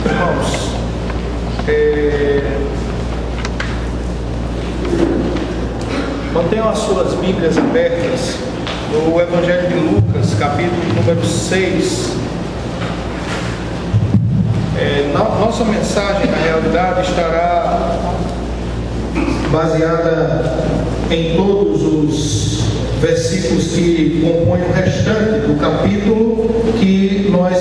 Irmãos, mantenham as suas Bíblias abertas no Evangelho de Lucas, capítulo número 6. Nossa mensagem, na realidade, estará baseada em todos os versículos que compõem o restante do capítulo que nós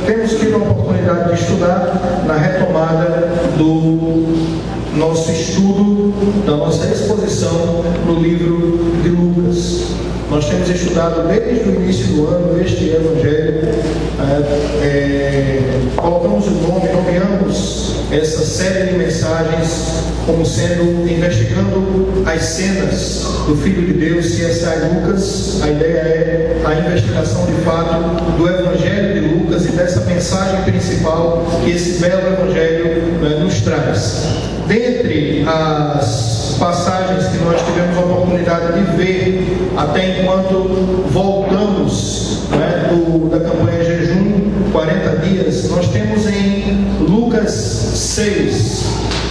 temos tido a oportunidade de estudar na retomada do nosso estudo, da nossa exposição no livro de Lucas. Nós temos estudado desde o início do ano este Evangelho, colocamos o nome, nomeamos essa série de mensagens como sendo, investigando as cenas do Filho de Deus, C.S.I. Lucas. A ideia é a investigação de fato do Evangelho de Lucas e dessa mensagem principal que esse belo Evangelho nos traz. Dentre as passagens que nós tivemos a oportunidade de ver até enquanto voltamos da campanha Jejum 40 dias, nós temos em Lucas 6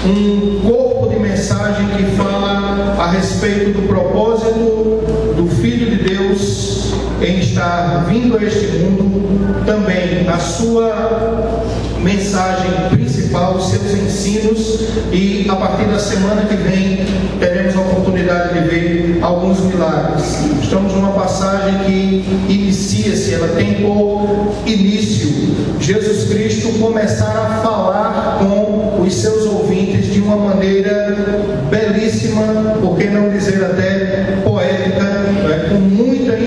um corpo de mensagem que fala a respeito do propósito do Filho de Deus em estar vindo a este mundo, também a sua mensagem principal, os seus ensinos, e a partir da semana que vem teremos a oportunidade de ver alguns milagres. Estamos numa passagem que inicia-se, ela tem por início Jesus Cristo começar a falar com os seus ouvintes de uma maneira belíssima, por que não dizer até poética, com muita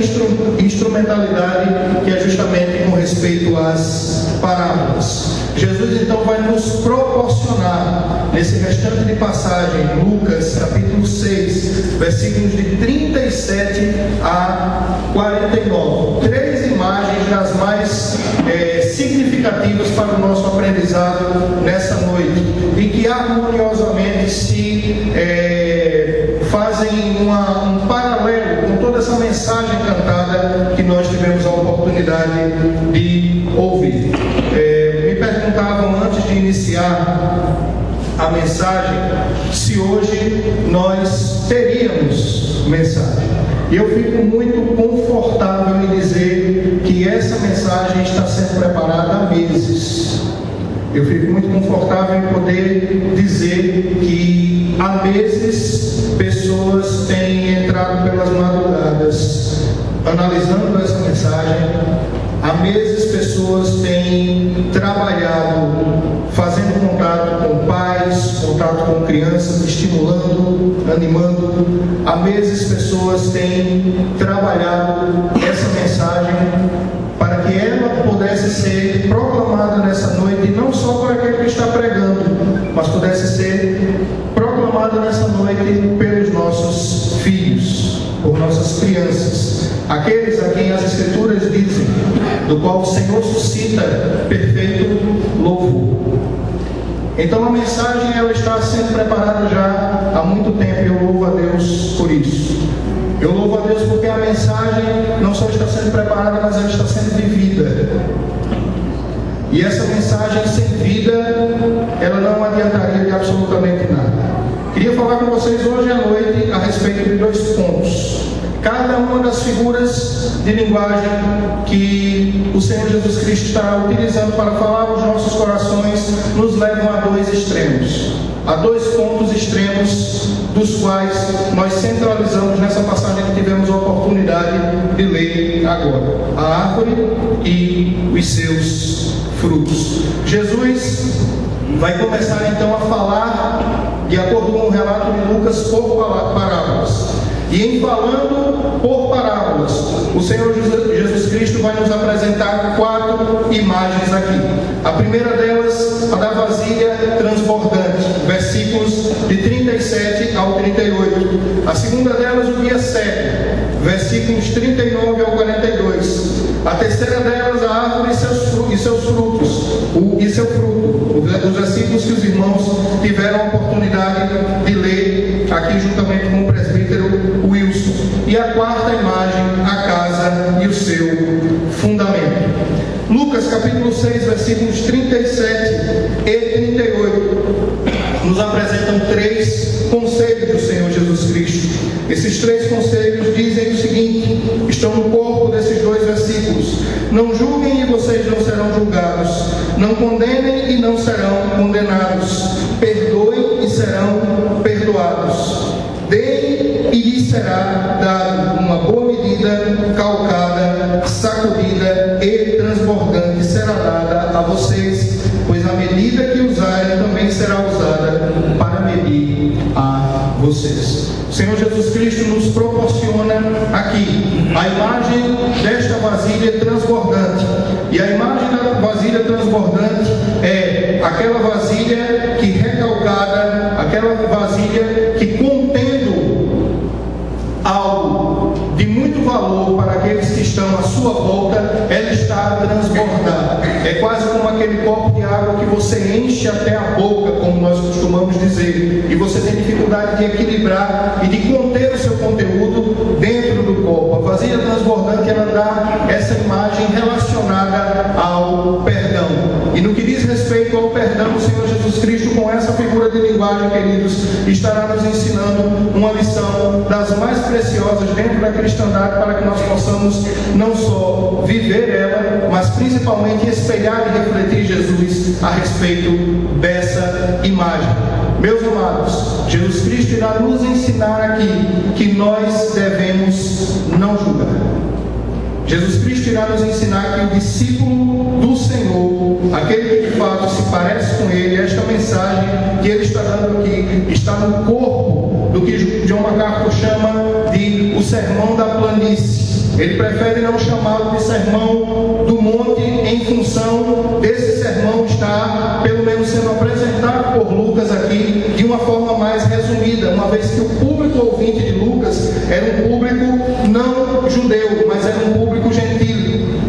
instrumentalidade, que é justamente com respeito às parábolas. Jesus então vai nos proporcionar, nesse restante de passagem, Lucas capítulo 6, versículos de 37 a 49, três imagens das mais significativas para o nosso aprendizado nessa noite, e que harmoniosamente se fazem um paralelo com toda essa mensagem cantada que nós tivemos a oportunidade de ouvir. Me perguntavam antes de iniciar a mensagem se hoje nós teríamos mensagem. E eu fico muito confortável em dizer que essa mensagem está sendo preparada há meses. Eu fico muito confortável em poder dizer que há meses pessoas têm entrado pelas madrugadas analisando essa mensagem. Há meses pessoas têm trabalhado, fazendo contato com pais, contato com crianças, estimulando, animando. Há meses pessoas têm trabalhado essa mensagem para que ela pudesse ser proclamada nessa noite, e não só por aquele que está pregando, mas pudesse ser proclamada nessa noite pelos nossos filhos, por nossas crianças, aqueles a quem as Escrituras dizem, do qual o Senhor suscita perfeito louvor. Então a mensagem ela está sendo preparada já há muito tempo, e eu louvo a Deus por isso. Eu louvo a Deus porque a mensagem não só está sendo preparada, mas ela está sendo vivida. E essa mensagem sem vida, ela não adiantaria de absolutamente nada. Queria falar com vocês hoje à noite a respeito de dois pontos. Cada uma das figuras de linguagem que o Senhor Jesus Cristo está utilizando para falar aos nossos corações nos levam a dois extremos. Há dois pontos extremos dos quais nós centralizamos nessa passagem que tivemos a oportunidade de ler agora: a árvore e os seus frutos. Jesus vai começar então a falar, de acordo com o relato de Lucas, por parábolas. E em falando por parábolas, o Senhor Jesus Cristo vai nos apresentar quatro imagens aqui. A primeira delas, a da vasilha transbordante, versículos de 37 ao 38. A segunda delas, o dia cego, versículos 39 ao 42. A terceira delas, a árvore e seu fruto, os versículos que os irmãos tiveram a oportunidade de ler aqui juntamente com o presbítero Wilson. E a quarta imagem, a casa e o seu fundamento. Lucas capítulo 6, versículos 37 Não condenem e não serão condenados. Perdoem e serão perdoados. Deem e lhes será dado uma boa medida, calcada, sacudida e transbordante será dada a vocês, pois a medida que usarem também será usada para medir a vocês. O Senhor Jesus Cristo nos proporciona aqui a imagem desta vasilha transbordante. E a imagem da vasilha transbordante é aquela vasilha que recalcada, aquela vasilha que contendo algo de muito valor para aqueles que estão à sua volta, ela está a transbordar. É quase como aquele copo de água que você enche até a boca, como nós costumamos dizer, e você tem dificuldade de equilibrar e de conter o seu conteúdo dentro do copo. A vasilha transbordante, ela dá essa imagem relacionada ao perdão. E no que diz respeito ao perdão, o Senhor Jesus Cristo, com essa figura de linguagem, queridos, estará nos ensinando uma lição das mais preciosas dentro da cristandade, para que nós possamos não só viver ela, mas principalmente espelhar e refletir Jesus a respeito dessa imagem. Meus amados, Jesus Cristo irá nos ensinar aqui que nós devemos não julgar. Jesus Cristo irá nos ensinar que o discípulo do Senhor, aquele que de fato se parece com Ele, esta mensagem que Ele está dando aqui, está no corpo do que John MacArthur chama de o sermão da planície. Ele prefere não chamá-lo de sermão do monte, em função desse sermão estar, pelo menos, sendo apresentado por Lucas aqui de uma forma mais resumida, uma vez que o público ouvinte de Lucas era um público não judeu, mas era um público gentil.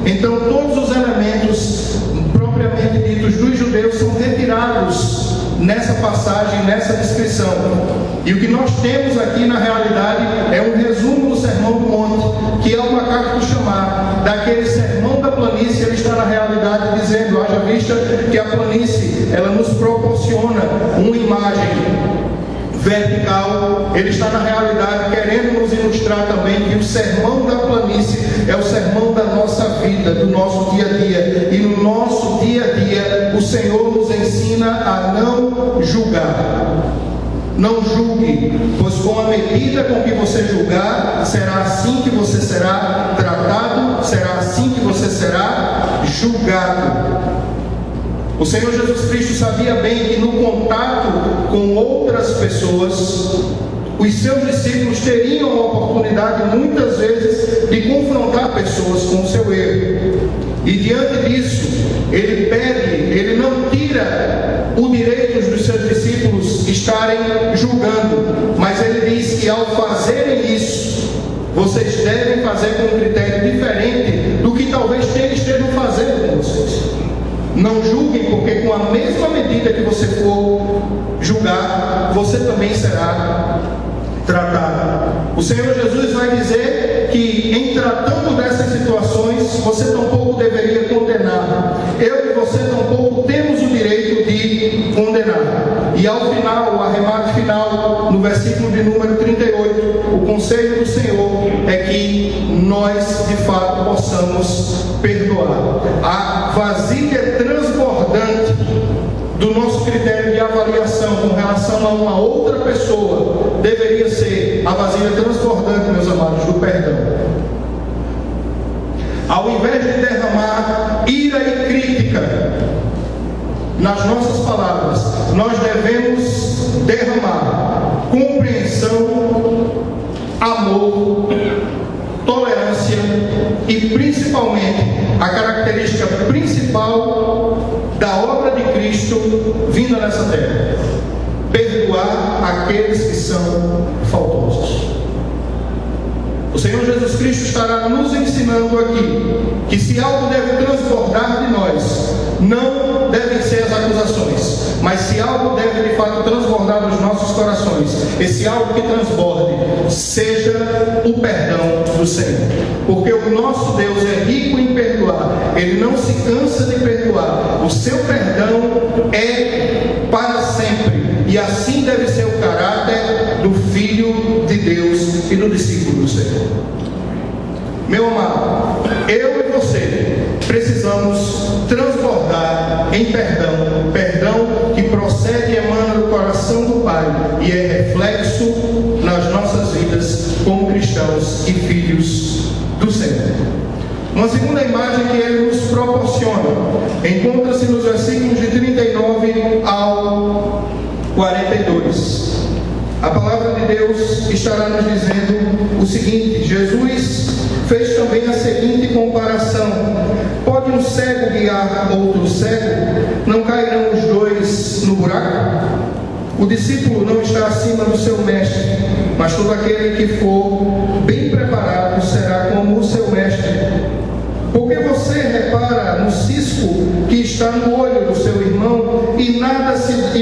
Então todos os elementos propriamente ditos dos judeus são retirados nessa passagem, nessa descrição. E o que nós temos aqui na realidade é um resumo do Sermão do Monte, que é o MacArthur chamar daquele sermão da planície. Ele está na realidade dizendo, haja vista que a planície, ela nos proporciona uma imagem vertical. Ele está na realidade querendo nos ilustrar também que o sermão da planície é o sermão da nossa vida, do nosso dia a dia. E no nosso dia a dia o Senhor nos ensina a não julgar. Não julgue, pois com a medida com que você julgar, será assim que você será tratado, será assim que você será julgado. O Senhor Jesus Cristo sabia bem que no contato com outras pessoas, os seus discípulos teriam a oportunidade muitas vezes de confrontar pessoas com o seu erro. E diante disso, ele pede, ele não tira o direito dos seus discípulos estarem julgando, mas ele diz que ao fazerem isso, vocês devem fazer com um critério diferente do que talvez eles estejam fazendo com vocês. Não julguem, porque com a mesma medida que você for julgar, você também será tratado. O Senhor Jesus vai dizer que em tratando dessas situações, você tampouco deveria condenar. Eu e você tampouco temos o direito de condenar. E ao final, o arremate final, no versículo de número 38, o conselho do Senhor é que nós de fato possamos perdoar. A vasilha transbordante do nosso critério de avaliação com relação a uma outra pessoa deveria ser a vasilha transbordante, meus amados, do perdão. Ao invés de derramar ira e crítica nas nossas palavras, nós devemos derramar compreensão, amor, tolerância e principalmente a característica principal da obra de Cristo vinda nessa terra: perdoar aqueles que são faltosos. O Senhor Jesus Cristo estará nos ensinando aqui que se algo deve transbordar de nós, não devem ser as acusações, mas se algo deve de fato transbordar dos nossos corações, esse algo que transborde seja o perdão do Senhor, porque o nosso Deus é rico em perdoar, Ele não se cansa de perdoar, o seu perdão é para sempre, e assim deve ser o caráter do Filho de Deus e do discípulo do Senhor. Meu amado, eu e você precisamos transbordar está em perdão, perdão que procede e emana do coração do Pai e é reflexo nas nossas vidas como cristãos e filhos do Senhor. Uma segunda imagem que ele nos proporciona encontra-se nos versículos de 39 ao 42. A palavra de Deus estará nos dizendo o seguinte: Jesus fez também a seguinte comparação: pode um cego guiar outro cego? Não cairão os dois no buraco? O discípulo não está acima do seu mestre, mas todo aquele que for bem preparado será como o seu mestre. Porque você repara no cisco que está no olho do seu irmão e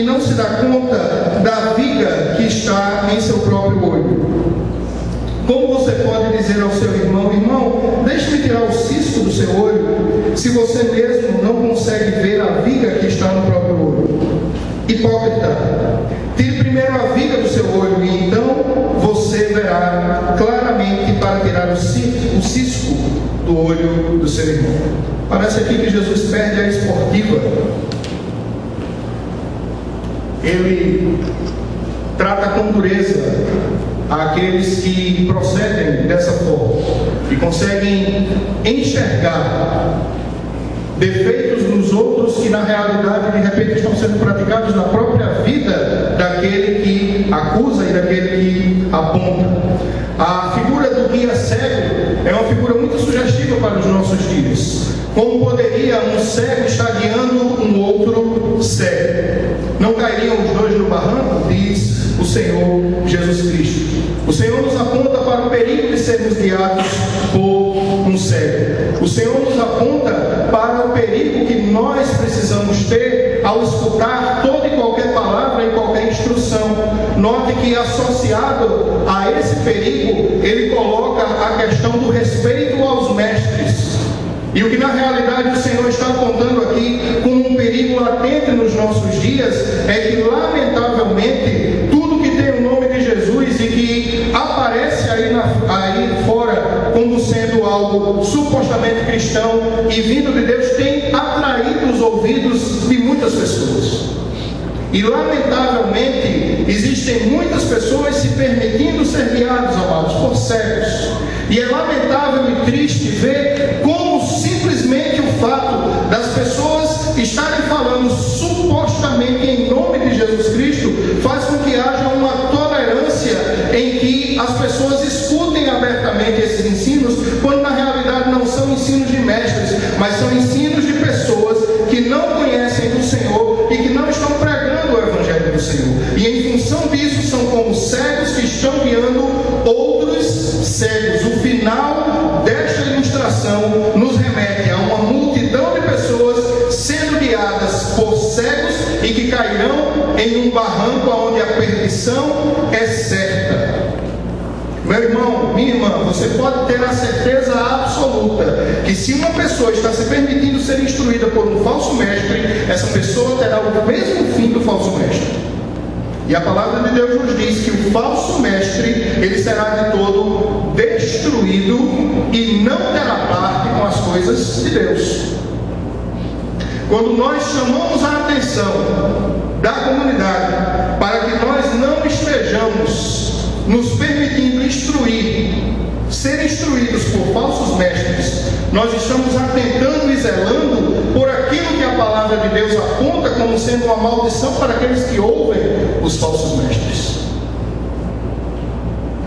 não se dá conta da viga que está em seu próprio olho? Como você pode dizer ao seu irmão: irmão, deixe-me tirar o cisco do seu olho, se você mesmo não consegue ver a viga que está no próprio olho? Hipócrita, tire primeiro a viga do seu olho e então você verá claramente para tirar o cisco do olho do seu irmão. Parece aqui que Jesus perde a esportiva. Ele trata com dureza aqueles que procedem dessa forma e conseguem enxergar defeitos nos outros que na realidade de repente estão sendo praticados na própria vida daquele que acusa e daquele que aponta. A figura do guia cego é uma figura muito sugestiva para os nossos dias. Como poderia um cego estar guiando um outro cego? Não cairiam os dois no barranco? Diz o Senhor Jesus Cristo. O Senhor nos aponta para o perigo de sermos guiados por um cego. O Senhor nos aponta para o perigo que nós precisamos ter ao escutar toda e qualquer palavra e qualquer instrução. Note que associado a esse perigo, ele coloca a questão do respeito aos mestres. E o que na realidade o Senhor está apontando aqui como um perigo latente nos nossos dias é que, lamentavelmente, tudo que tem o nome de Jesus e que aparece aí fora como sendo algo supostamente cristão e vindo de Deus, tem atraído os ouvidos de muitas pessoas. E lamentavelmente existem muitas pessoas se permitindo ser guiados, amados, por cegos. E é lamentável e triste ver como simplesmente o fato das pessoas estarem falando supostamente em nome de Jesus Cristo faz com que haja uma tolerância em que as pessoas escutem abertamente esses ensinos, quando na realidade não são ensinos de mestres, mas são ensinos de pessoas que não conhecem o Senhor e que não estão pregando o Evangelho do Senhor. E em função disso são como cegos que estão guiando outros cegos. O final desta ilustração nos remete a uma multidão de pessoas sendo guiadas por cegos e que cairão em um barranco onde a perdição é certa. Meu irmão, minha irmã, você pode ter a certeza absoluta que se uma pessoa está se permitindo ser instruída por um falso mestre, essa pessoa terá o mesmo fim do falso mestre. E a palavra de Deus nos diz que o falso mestre, ele será de todo destruído e não terá parte com as coisas de Deus. Quando nós chamamos a atenção da comunidade para que nós não estejamos nos permitindo ser instruídos por falsos mestres, nós estamos atentando e zelando por aquilo que a palavra de Deus aponta como sendo uma maldição para aqueles que ouvem os falsos mestres.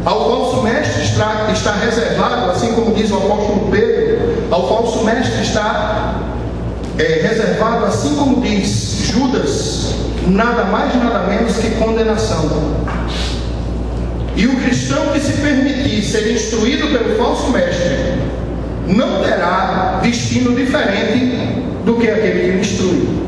Ao falso mestre está reservado, assim como diz o apóstolo Pedro, ao falso mestre está reservado, assim como diz Judas, nada mais nada menos que condenação. E o cristão que se permitir ser instruído pelo falso mestre não terá destino diferente do que aquele que o instrui.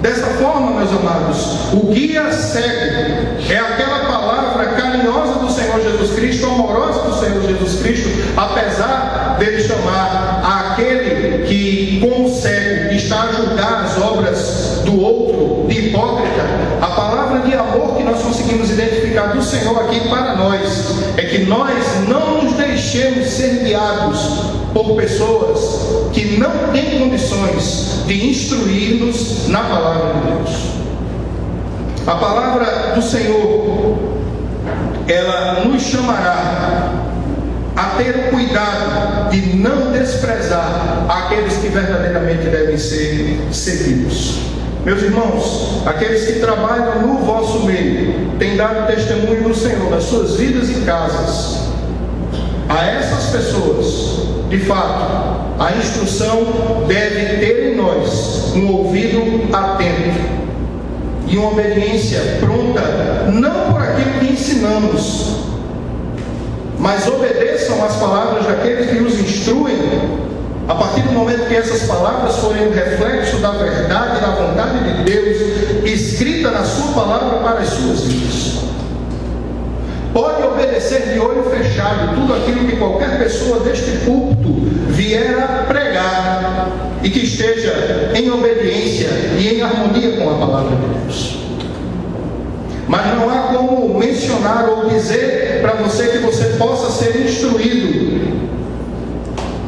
Dessa forma, meus amados, o guia cego é aquela palavra carinhosa do Senhor Jesus Cristo, amorosa do Senhor Jesus Cristo, apesar dele chamar aquele que, como cego, está a julgar as obras do outro de hipócrita. A palavra de amor que nós conseguimos identificar do Senhor aqui para nós é que nós não nos deixemos ser guiados por pessoas que não têm condições de instruir-nos na palavra de Deus. A palavra do Senhor, ela nos chamará a ter o cuidado de não desprezar aqueles que verdadeiramente devem ser seguidos. Meus irmãos, aqueles que trabalham no vosso meio têm dado testemunho do Senhor nas suas vidas e casas. A essas pessoas, de fato, a instrução deve ter em nós um ouvido atento e uma obediência pronta, não por aquilo que ensinamos, mas obedeçam às palavras daqueles que os instruem, a partir do momento que essas palavras forem um reflexo da verdade e da vontade de Deus, escrita na sua palavra para as suas vidas. Pode obedecer de olho fechado tudo aquilo que qualquer pessoa deste púlpito vier a pregar, e que esteja em obediência e em harmonia com a palavra de Deus. Mas não há como mencionar ou dizer para você que você possa ser instruído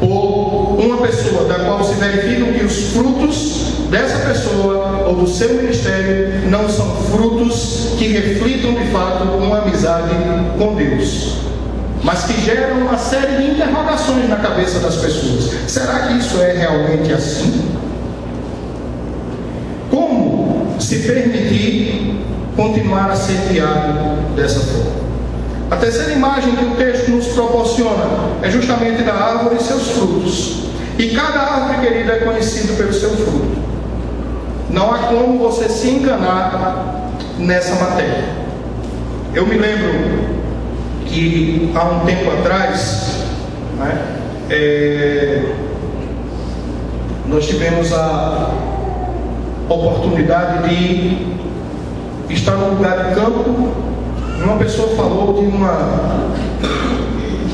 por uma pessoa da qual se verificam que os frutos dessa pessoa ou do seu ministério não são frutos que reflitam de fato uma amizade com Deus, mas que geram uma série de interrogações na cabeça das pessoas. Será que isso é realmente assim? Como se permitir continuar a ser guiado dessa forma? A terceira imagem que o texto nos proporciona é justamente da árvore e seus frutos. E cada árvore, querida, é conhecida pelo seu fruto. Não há como você se enganar nessa matéria. Eu me lembro que há um tempo atrás, nós tivemos a oportunidade de estar num lugar de campo. Uma pessoa falou de uma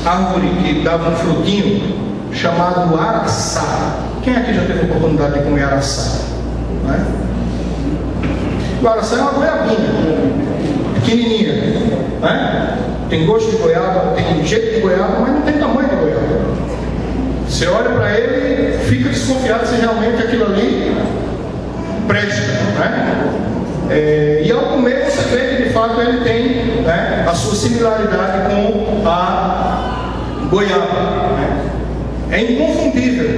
árvore que dava um frutinho chamado araçá. Quem aqui já teve a oportunidade de comer araçá? O araçá é uma goiabinha pequenininha, tem gosto de goiaba, tem jeito de goiaba, mas não tem tamanho de goiaba. Você olha para ele, fica desconfiado se realmente aquilo ali presta, e ao comer você vê que de fato ele tem a sua similaridade com a goiaba. É inconfundível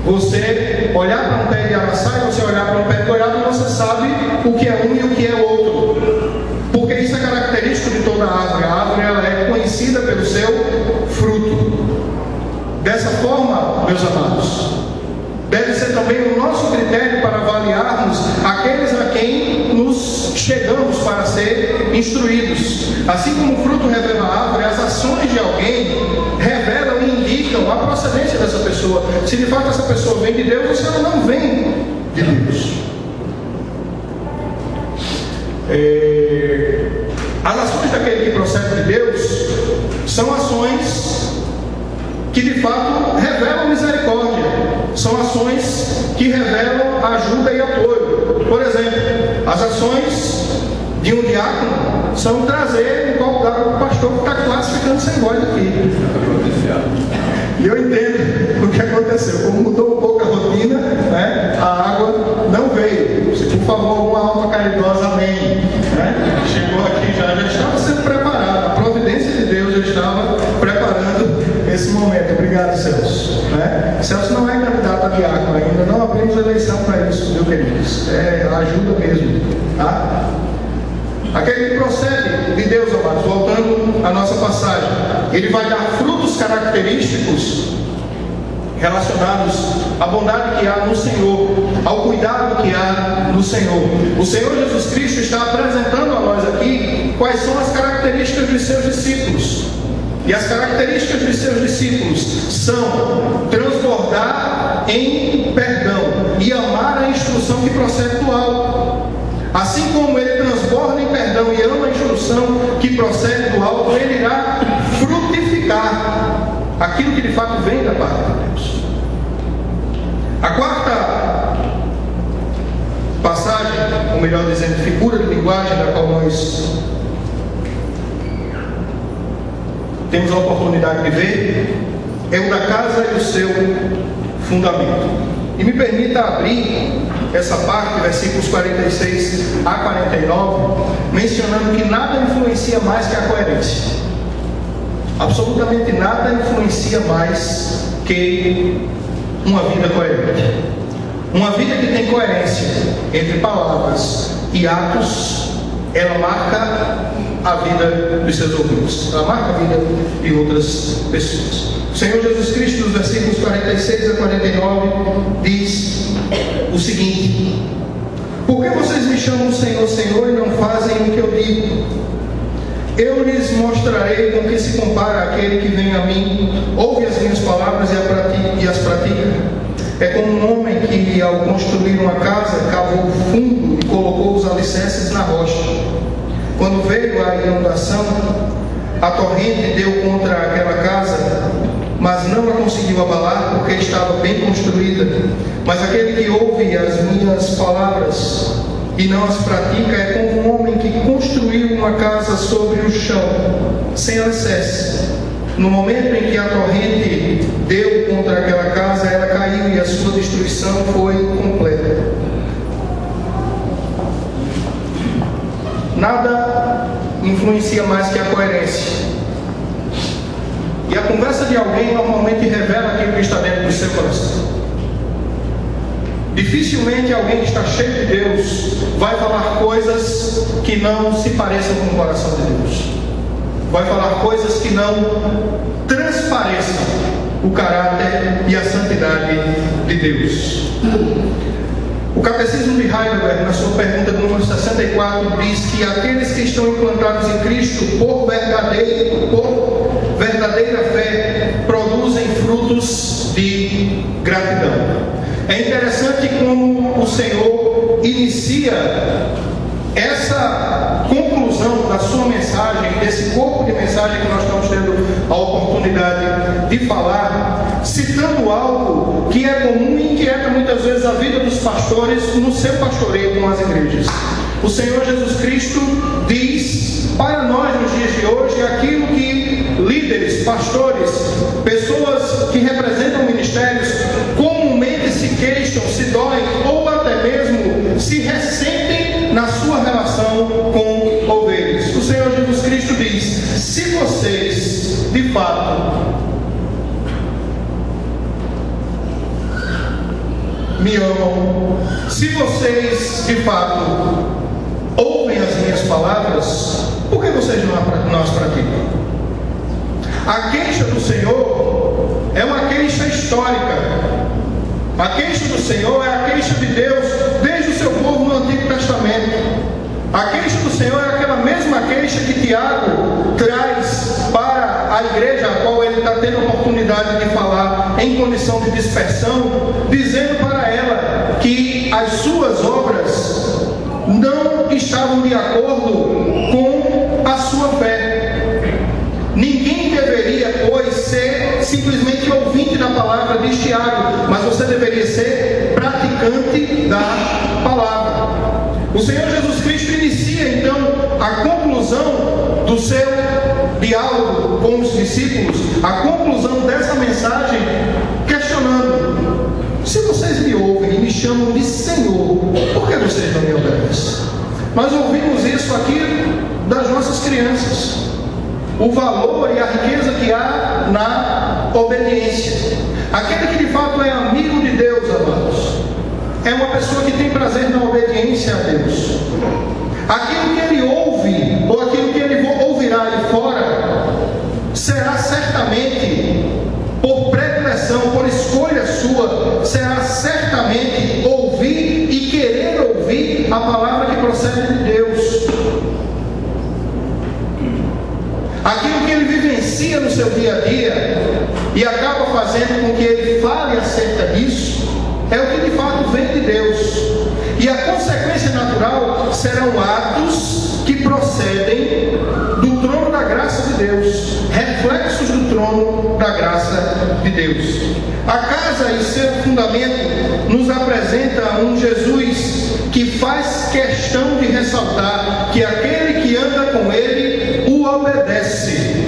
você olhar para um pé de araçá e você olhar para um pé de goiaba e você sabe o que é um e o que é outro, porque isso é característico de toda a árvore. A árvore ela é conhecida pelo seu fruto. Dessa forma, meus amados, deve ser também o nosso critério para avaliarmos aqueles a quem nos chegamos para ser instruídos. Assim como o fruto revela a árvore, as ações de alguém revelam e indicam a procedência dessa pessoa. Se de fato essa pessoa vem de Deus ou se ela não vem de Deus. As ações daquele que procede de Deus são ações que de fato revelam misericórdia, são ações que revelam ajuda e apoio. Por exemplo, as ações de um diácono são trazer um copo d'água para o pastor que está classificando sem voz aqui. E eu entendo o que aconteceu. Como mudou um pouco a rotina, a água não veio. Se por favor, alguma alma caridosa, amém. Chegou aqui já estava sendo preparado. A providência de Deus já estava preparando esse momento. Obrigado, Celso. Celso não é candidato a diácono ainda, não abrimos eleição para isso, meus queridos. Ajuda mesmo, tá? Aquele que procede de Deus, amados, voltando à nossa passagem, ele vai dar frutos característicos relacionados à bondade que há no Senhor, ao cuidado que há no Senhor. O Senhor Jesus Cristo está apresentando a nós aqui quais são as características dos seus discípulos. E as características dos seus discípulos são transbordar em perdão e amar a instrução que procede do alto. Assim como ele transborda em perdão e ama a instrução que procede do alto, ele irá frutificar aquilo que de fato vem da parte de Deus. A quarta passagem, ou melhor dizendo, figura de linguagem da qual nós temos a oportunidade de ver, é o da casa e o seu fundamento. E me permita abrir essa parte, versículos 46 a 49, mencionando que nada influencia mais que a coerência. Absolutamente nada influencia mais que uma vida coerente. Uma vida que tem coerência entre palavras e atos, ela marca a vida dos seus ouvintes, ela marca a vida de outras pessoas. O Senhor Jesus Cristo, nos versículos 46 a 49, diz o seguinte: por que vocês me chamam Senhor, Senhor, e não fazem o que eu digo? Eu lhes mostrarei com que se compara aquele que vem a mim, ouve as minhas palavras e as pratica. É como um homem que, ao construir uma casa, cavou fundo e colocou os alicerces na rocha. Quando veio a inundação, a torrente deu contra aquela casa, mas não a conseguiu abalar, porque estava bem construída. Mas aquele que ouve as minhas palavras e não as pratica é como um homem que construiu uma casa sobre o chão, sem alicerce. No momento em que a torrente deu contra aquela casa, ela caiu e a sua destruição foi completa. Nada influencia mais que a coerência. E a conversa de alguém normalmente revela aquilo que está dentro do seu coração. Dificilmente alguém que está cheio de Deus vai falar coisas que não se pareçam com o coração de Deus. Vai falar coisas que não transpareçam o caráter e a santidade de Deus. O Catecismo de Heidelberg, na sua pergunta número 64, diz que aqueles que estão implantados em Cristo por verdadeira fé produzem frutos de gratidão. É interessante como o Senhor inicia essa conclusão da sua mensagem, desse corpo de mensagem que nós estamos tendo a oportunidade de falar, citando algo que é comum e inquieta muitas vezes a vida dos pastores no seu pastoreio com as igrejas. O Senhor Jesus Cristo diz para nós nos dias de hoje aquilo que líderes, pastores, pessoas que representam ministérios comumente se queixam, se doem ou até mesmo se ressentem na sua relação com ovelhas. O Senhor Jesus Cristo diz: se vocês de fato me amam, se vocês de fato ouvem as minhas palavras, por que vocês não as praticam? A queixa do Senhor é uma queixa histórica. A queixa do Senhor é a queixa de Deus desde o seu povo no Antigo Testamento. A queixa do Senhor é aquela mesma queixa que Tiago traz para a igreja, a qual ele está tendo a oportunidade de falar em condição de dispersão, dizendo para ela que as suas obras não estavam de acordo com a sua fé. Ninguém deveria, pois, ser simplesmente ouvinte da palavra, diz Tiago, mas você deveria ser praticante da palavra. O Senhor Jesus Cristo inicia então a conclusão do seu diálogo com os discípulos, a conclusão dessa mensagem, questionando: se vocês me ouvem e me chamam de Senhor, por que vocês não me obedecem? Nós ouvimos isso aqui das nossas crianças, o valor e a riqueza que há na obediência. Aquele que de fato é amigo de Deus, amados, é uma pessoa que tem prazer na obediência a Deus. Aquilo que ele ouve, ou aquilo que ele ouvirá ali fora, será certamente, por predileção, por escolha sua, será certamente ouvir e querer ouvir a palavra que procede de Deus. Aquilo que ele vivencia no seu dia a dia e acaba fazendo com que ele fale acerca disso, é o que de fato vem de Deus. E a consequência natural serão atos que procedem do trono da graça de Deus, reflexos do trono da graça de Deus. A casa e seu fundamento nos apresenta um Jesus que faz questão de ressaltar que aquele que anda com ele o obedece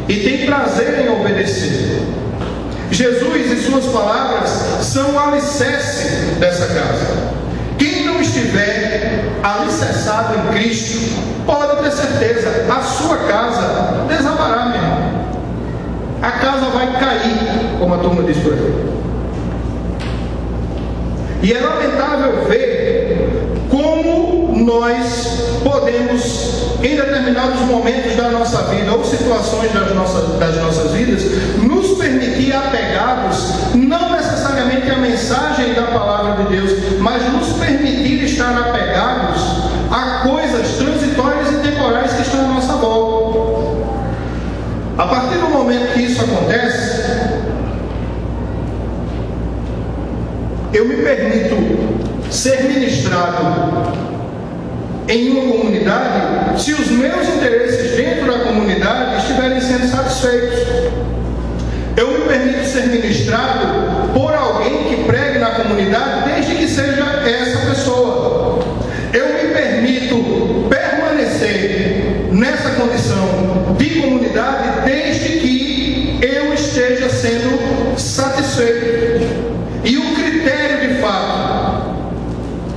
e tem prazer em obedecer. Jesus e suas palavras são o alicerce dessa casa. Quem não estiver alicerçado em Cristo, pode ter certeza, a sua casa desabará, meu irmão. A casa vai cair, como a turma diz por aí. E é lamentável ver como nós podemos, em determinados momentos da nossa vida, ou situações das nossas vidas, nos permitir apegados, não necessariamente à mensagem da palavra de Deus, mas nos permitir estar apegados a coisas transitórias e temporais que estão à nossa volta. A partir do momento que isso acontece, eu me permito ser ministrado em uma comunidade se os meus interesses dentro da comunidade estiverem sendo satisfeitos. Eu me permito ser ministrado por alguém que pregue na comunidade, desde que seja essa pessoa. Eu me permito permanecer nessa condição de comunidade desde que eu esteja sendo satisfeito. E o critério de fato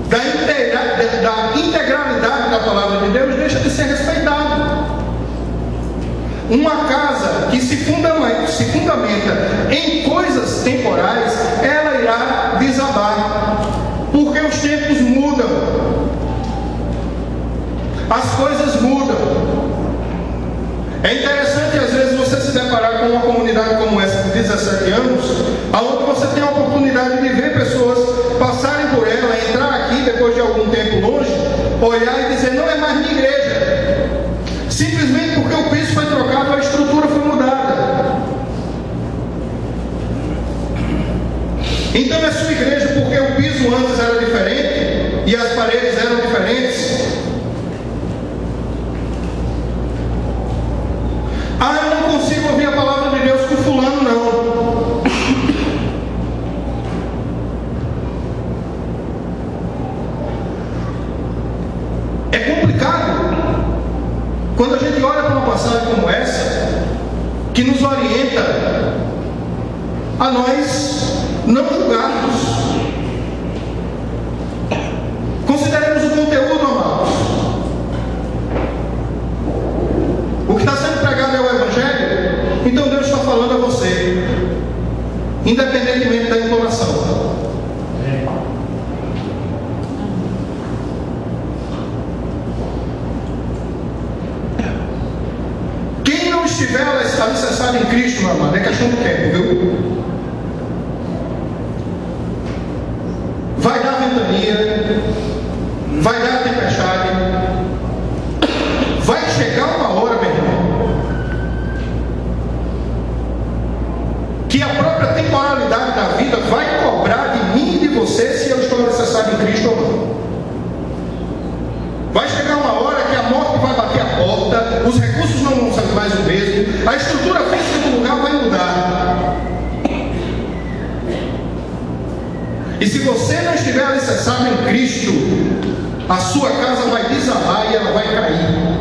da integralidade da palavra de Deus deixa de ser respeitado. Uma casa que se fundamenta em coisas temporais, ela irá desabar, porque os tempos mudam, as coisas mudam. É interessante às vezes você se deparar com uma comunidade como essa de 17 anos, onde você tem a oportunidade de ver pessoas passarem por ela, entrar aqui depois de algum tempo longe, olhar e dizer, não é mais minha igreja, simplesmente porque o piso foi trocado, a estrutura foi mudada. Então é sua igreja porque o piso antes era diferente e as paredes eram diferentes. Eu não consigo ouvir a palavra de Deus com fulano, não. É complicado quando a gente olha para uma passagem como essa, que nos orienta a nós não julgarmos. Consideremos o conteúdo, amados. O que está sendo pregado é o Evangelho, então Deus está falando a você, independentemente da entonação. Quem não estiver alicerçado em Cristo, meu amado, é questão de tempo, viu? Vai dar ventania, vai dar tempestade, vai chegar uma hora, meu irmão, que a própria temporalidade da vida vai cobrar de mim e de você se eu estou alicerçado em Cristo ou não. Vai chegar uma hora que a morte vai bater a porta, os recursos não vão ser mais o mesmo, a estrutura física do lugar vai mudar. E se você não estiver alicerçado em Cristo, a sua casa vai desabar e ela vai cair.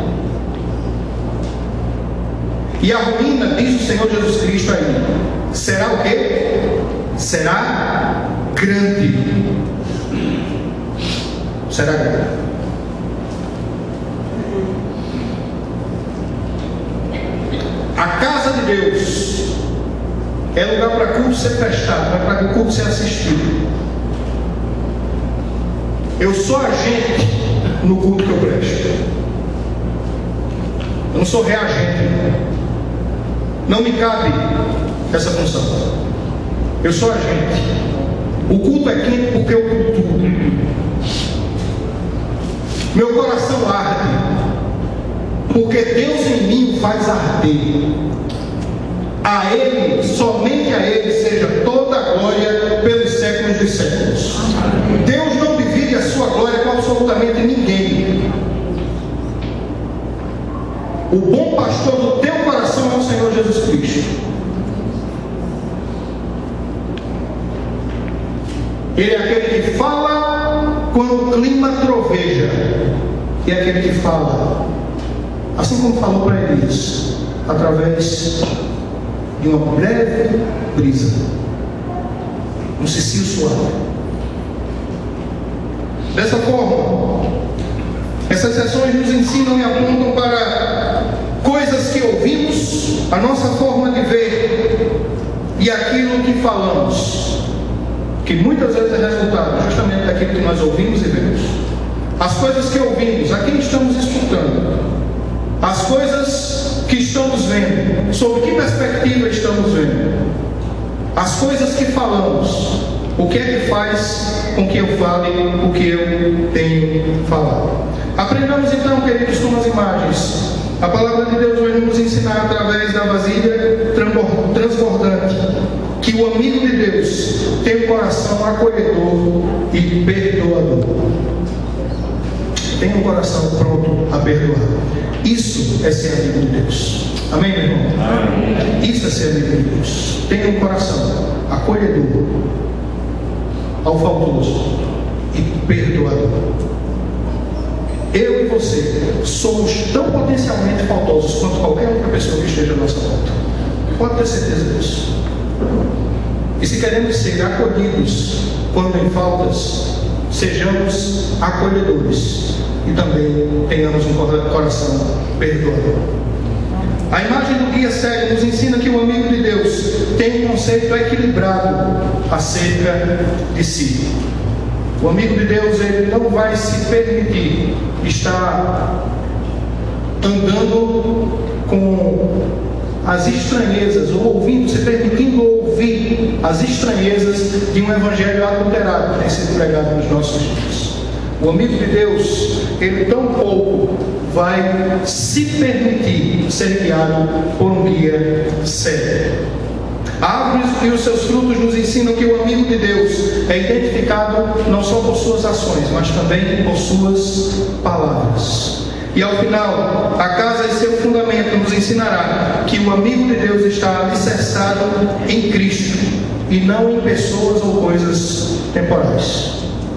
E a ruína, diz o Senhor Jesus Cristo aí, será o quê? Será grande. Será grande. A casa de Deus é lugar para culto ser prestado, não é para culto ser assistido. Eu sou agente no culto que eu presto. Eu não sou reagente. Não me cabe essa função. Eu sou agente. O culto é quente porque eu cultuo. Meu coração arde, porque Deus em mim faz arder. A Ele, somente a Ele, seja toda a glória pelos séculos dos séculos. Deus não divide a sua glória com absolutamente ninguém. O bom pastor do teu coração é o Senhor Jesus Cristo. Ele é aquele que fala quando o clima troveja, e é aquele que fala, assim como falou para Elias, através e uma breve brisa, um cicio suave. Dessa forma, essas sessões nos ensinam e apontam para coisas que ouvimos, a nossa forma de ver e aquilo que falamos, que muitas vezes é resultado justamente daquilo que nós ouvimos e vemos. As coisas que ouvimos, a quem estamos escutando, as coisas que estamos vendo, sob que perspectiva estamos vendo, as coisas que falamos, o que é que faz com que eu fale o que eu tenho falado. Aprendamos então, queridos, com as imagens. A palavra de Deus vai nos ensinar através da vasilha transbordante que o amigo de Deus tem um coração acolhedor e perdoador. Tem um coração pronto a perdoar. Isso é ser amigo de Deus. Amém, meu irmão? Amém. Isso é ser amigo de Deus. Tem um coração acolhedor ao faltoso e perdoador. Eu e você somos tão potencialmente faltosos quanto qualquer outra pessoa que esteja à nossa volta. Pode ter certeza disso. E se queremos ser acolhidos quando em faltas, sejamos acolhedores e também tenhamos um coração perdoador. A imagem do guia cego nos ensina que o amigo de Deus tem um conceito equilibrado acerca de si. O amigo de Deus, ele não vai se permitir estar andando com as estranhezas, ou ouvindo, se permitindo ouvir as estranhezas de um evangelho adulterado que tem sido pregado nos nossos dias. O amigo de Deus, ele tão pouco vai se permitir ser guiado por um guia cego. A árvore e os seus frutos nos ensinam que o amigo de Deus é identificado não só por suas ações, mas também por suas palavras. E ao final, a casa e seu fundamento nos ensinará que o amigo de Deus está alicerçado em Cristo e não em pessoas ou coisas temporais.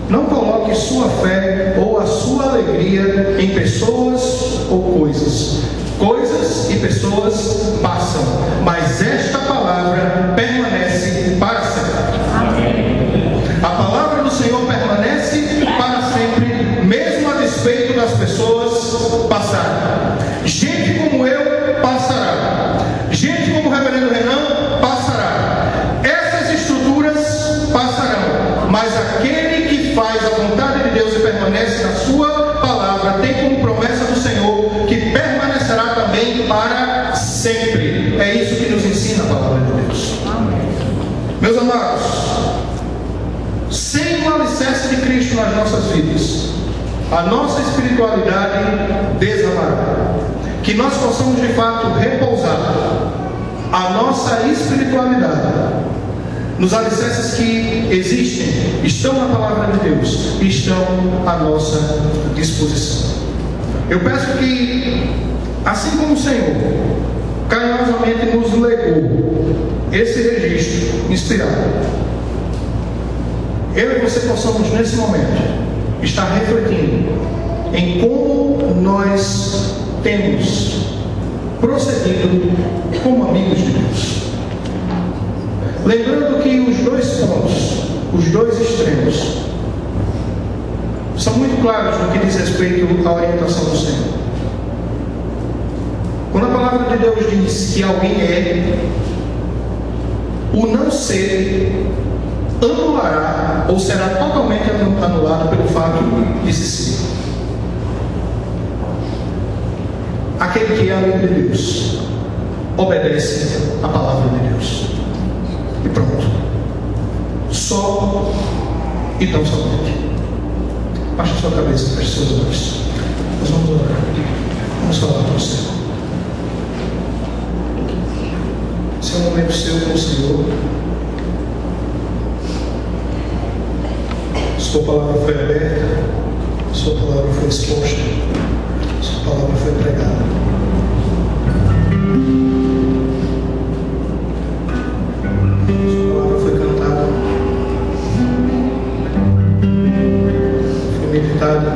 Não coloque sua fé ou a sua alegria em pessoas ou coisas. Coisas e pessoas passam, mas esta palavra permanece para sempre. Amém. A palavra do Senhor permanece para sempre, mesmo a despeito das pessoas passarem. Gente como eu passará. Gente como o reverendo Renan passará. Essas estruturas passarão, mas aquele que faz a vontade de Deus e permanece na sua palavra tem como promessa do Senhor que permanecerá também para sempre. É isso que nos ensina a palavra de Deus. Amém. Meus amados, sem o alicerce de Cristo nas nossas vidas, a nossa espiritualidade desamará. Que nós possamos de fato repousar a nossa espiritualidade nos alicerces que existem, estão na palavra de Deus, estão à nossa disposição. Eu peço que, assim como o Senhor carinhosamente nos legou esse registro inspirado, eu e você possamos nesse momento estar refletindo em como nós temos procedido como amigos de Deus. Lembrando que os dois pontos, os dois extremos, são muito claros no que diz respeito à orientação do Senhor. Quando a palavra de Deus diz que alguém é, o não ser anulará ou será totalmente anulado pelo fato de se ser. Aquele que é amigo de Deus obedece à palavra de Deus. E pronto. Só e tão somente. Baixe a sua cabeça, feche seus olhos. Nós vamos orar. Vamos falar com o Senhor. Esse é um momento seu com o Senhor. Sua palavra foi aberta, sua palavra foi exposta, sua palavra foi pregada. Sua palavra foi cantada, foi meditada.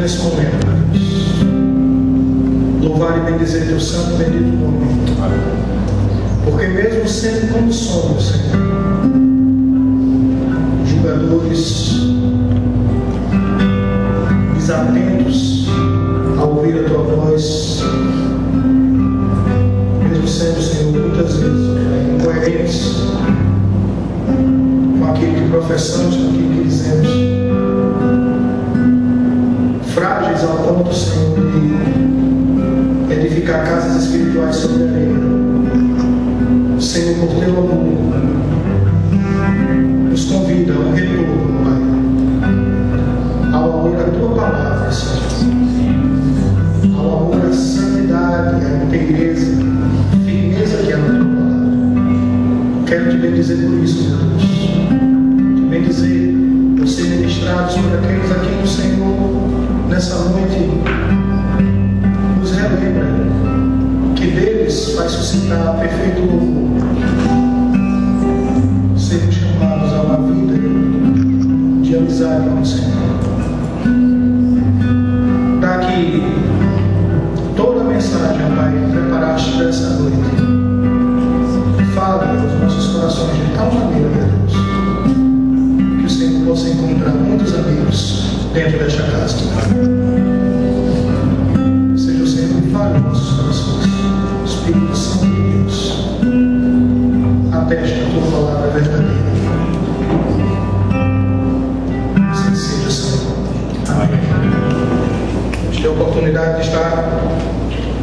nesse momento, louvar e bendizer teu santo e bendito nome. Porque mesmo sendo como somos, Senhor, julgadores, desatentos a ouvir a tua voz, mesmo sendo, Senhor, muitas vezes incoerentes com aquilo que professamos, com aquilo que dizemos, frágeis ao ponto, Senhor, de edificar casas espirituais sobre a areia. Senhor, por teu amor, nos convida a um retorno, Pai, ao amor à tua palavra, Senhor, ao amor à santidade, à inteireza, firmeza que há na tua palavra. Quero te bendizer por isso, meu Deus. Te bendizer por ser ministrados por aqueles a quem o Senhor, nessa noite, nos relembra que deles vai suscitar perfeito louvor. Sermos chamados a uma vida de amizade com o Senhor. Para que toda a mensagem, Pai, que preparaste para essa noite, fale aos nossos corações de tal maneira, meu Deus, que o Senhor possa encontrar muitos amigos dentro desta casa. Seja o Senhor que fale aos nossos corações. Espírito Santo de Deus, ateste a tua palavra verdadeira. Assim seja, Senhor. Amém. Temos a oportunidade de estar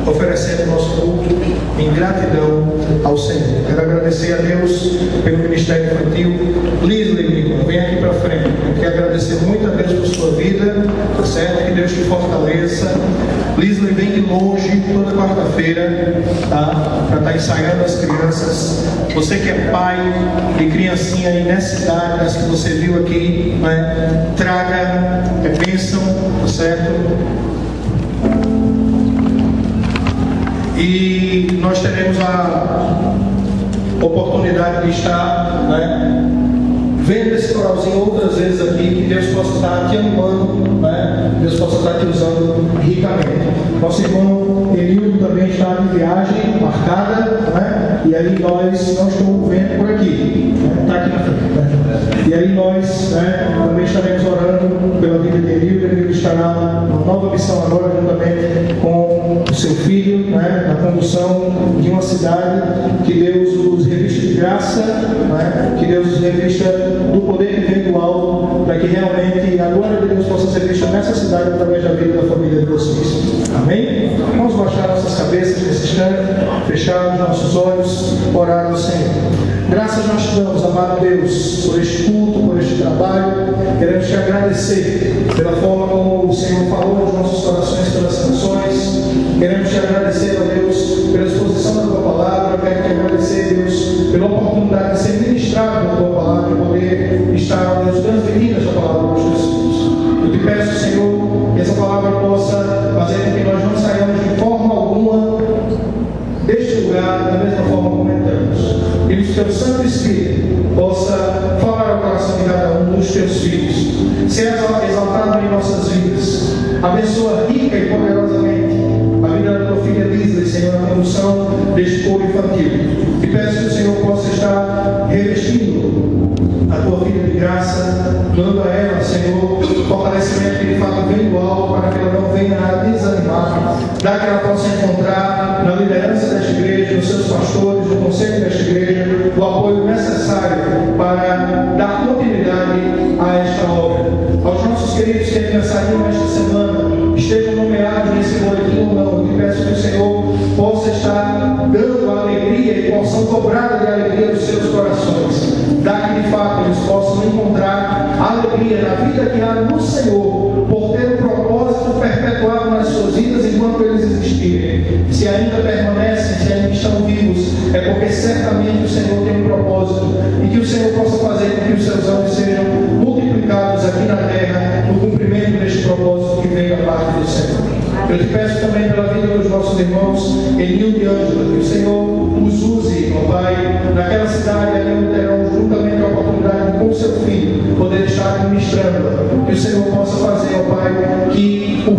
oferecendo o nosso culto em gratidão ao Senhor. Quero agradecer a Deus pelo ministério infantil. Lisley, vem aqui para frente. Eu quero agradecer muito a Deus por sua vida, tá certo? Que Deus te fortaleça. Lisley vem de longe toda quarta-feira, tá? Para estar ensaiando as crianças. Você que é pai de criancinha aí nessa idade, as que você viu aqui, né? Traga, é bênção, tá certo? E nós teremos a oportunidade de estar, né, vendo esse coralzinho outras vezes aqui, que Deus possa estar te animando, né? Deus possa estar te usando ricamente. Nosso irmão Enildo também está de viagem marcada, né? E aí nós não estamos vendo por aqui, né? Está aqui na frente, né? E aí nós, né, também estaremos orando pela vida de Enildo. Ele estará numa nova missão agora, juntamente com o seu filho, né, na condução de uma cidade. Que Deus os revista de graça, né? Que Deus os revista do poder que vem do alto, para que realmente a glória de Deus possa ser vista nessa cidade através da vida da família de vocês. Amém? Vamos baixar nossas cabeças nesse instante, fechar os nossos olhos, orar ao Senhor. Graças nós te damos, amado Deus, por este culto, por este trabalho. Queremos te agradecer pela forma como o Senhor falou aos nossos corações pelas canções. Queremos te agradecer, ó Deus, pela exposição da tua palavra. Quero te agradecer, Deus, pela oportunidade de ser ministrado na tua palavra e poder estar, ó Deus, transferindo esta palavra para os teus filhos. Eu te peço, Senhor, que essa palavra possa fazer com que nós não saiamos de forma alguma deste lugar da mesma forma como entramos. E que o teu Santo Espírito possa falar ao coração de cada um dos teus filhos. Seja exaltado em nossas vidas. Abençoa rica e poderosamente a vida da tua filha Lisley, Senhor, na condução deste coro infantil. E peço que o Senhor possa estar revestindo a tua filha de graça, dando a ela, Senhor, fortalecimento que de fato vem do alto, para que ela não venha a desanimar, para que ela possa encontrar na liderança desta igreja, nos seus pastores, no conselho desta igreja, o apoio necessário para dar continuidade a esta obra. Aos nossos queridos que aqui saíram esta semana, estejam nomeados nesse boletim ou não, eu te peço que o Senhor possa estar dando alegria e porção dobrada de alegria dos seus corações, para que de fato eles possam encontrar alegria na vida que há no Senhor, por ter um propósito perpetuado nas suas vidas enquanto eles existirem. Se ainda permanecem, se ainda estão vivos, é porque certamente o Senhor tem um propósito, e que o Senhor possa fazer com que os seus anos sejam multiplicados aqui na terra, no cumprimento deste propósito que vem da parte do Senhor. Eu te peço também pela vida dos nossos irmãos Enildo e Ângela, que o Senhor os use, ó Pai, naquela cidade ali onde terão juntamente a oportunidade com o seu filho poder estar ministrando. Que o Senhor possa fazer, ó Pai, que o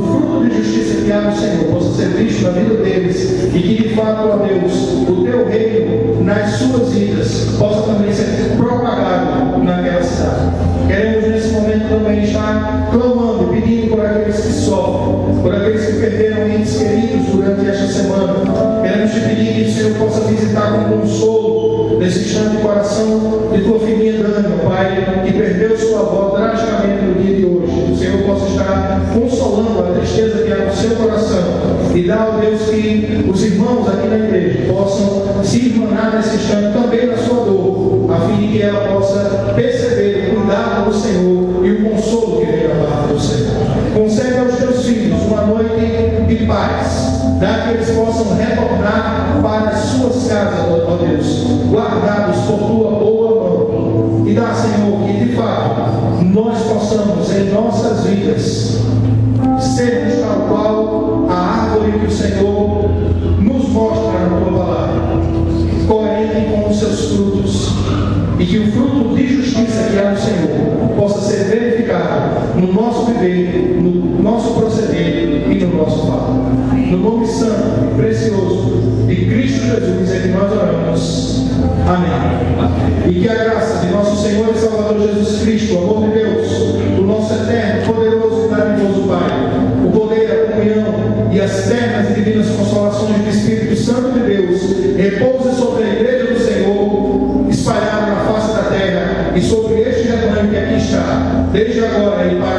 no Senhor possa ser visto na vida deles e que de fato, ó Deus, o teu reino nas suas vidas possa também ser propagado naquela cidade. Queremos nesse momento também estar clamando e pedindo por aqueles que sofrem, por aqueles que perderam entes queridos durante esta semana. Queremos te pedir que o Senhor possa visitar com consolo nesse instante de coração de tua filhinha Dani, Pai, que perdeu sua avó drasticamente no dia de hoje. O Senhor possa estar consolando a tristeza que há no seu coração e dar ao Deus que os irmãos aqui na igreja possam se irmanar nesse instante também na sua dor, a fim de que ela possa perceber o cuidado do Senhor e o consolo que vem da parte do Senhor. Concede aos teus filhos uma noite de paz, dá que eles possam retornar para as suas casas, ó Deus, guardados por tua boa mão. E dá, Senhor, que de fato nós possamos em nossas vidas sermos tal qual a árvore que o Senhor nos mostra na tua palavra, coerente com os seus frutos, e que o fruto de justiça que há no Senhor possa ser verificado no nosso viver, no nosso proceder e no nosso falar. No nome santo e precioso de Cristo Jesus é que nós oramos. Amém. E que a graça de nosso Senhor e Salvador Jesus Cristo, o amor de Deus, o nosso eterno, poderoso e maravilhoso Pai, o poder, a comunhão e as ternas e divinas consolações do Espírito Santo de Deus repouse sobre a igreja do Senhor, espalhada na face da terra e sobre este rebanho que aqui está, desde agora e para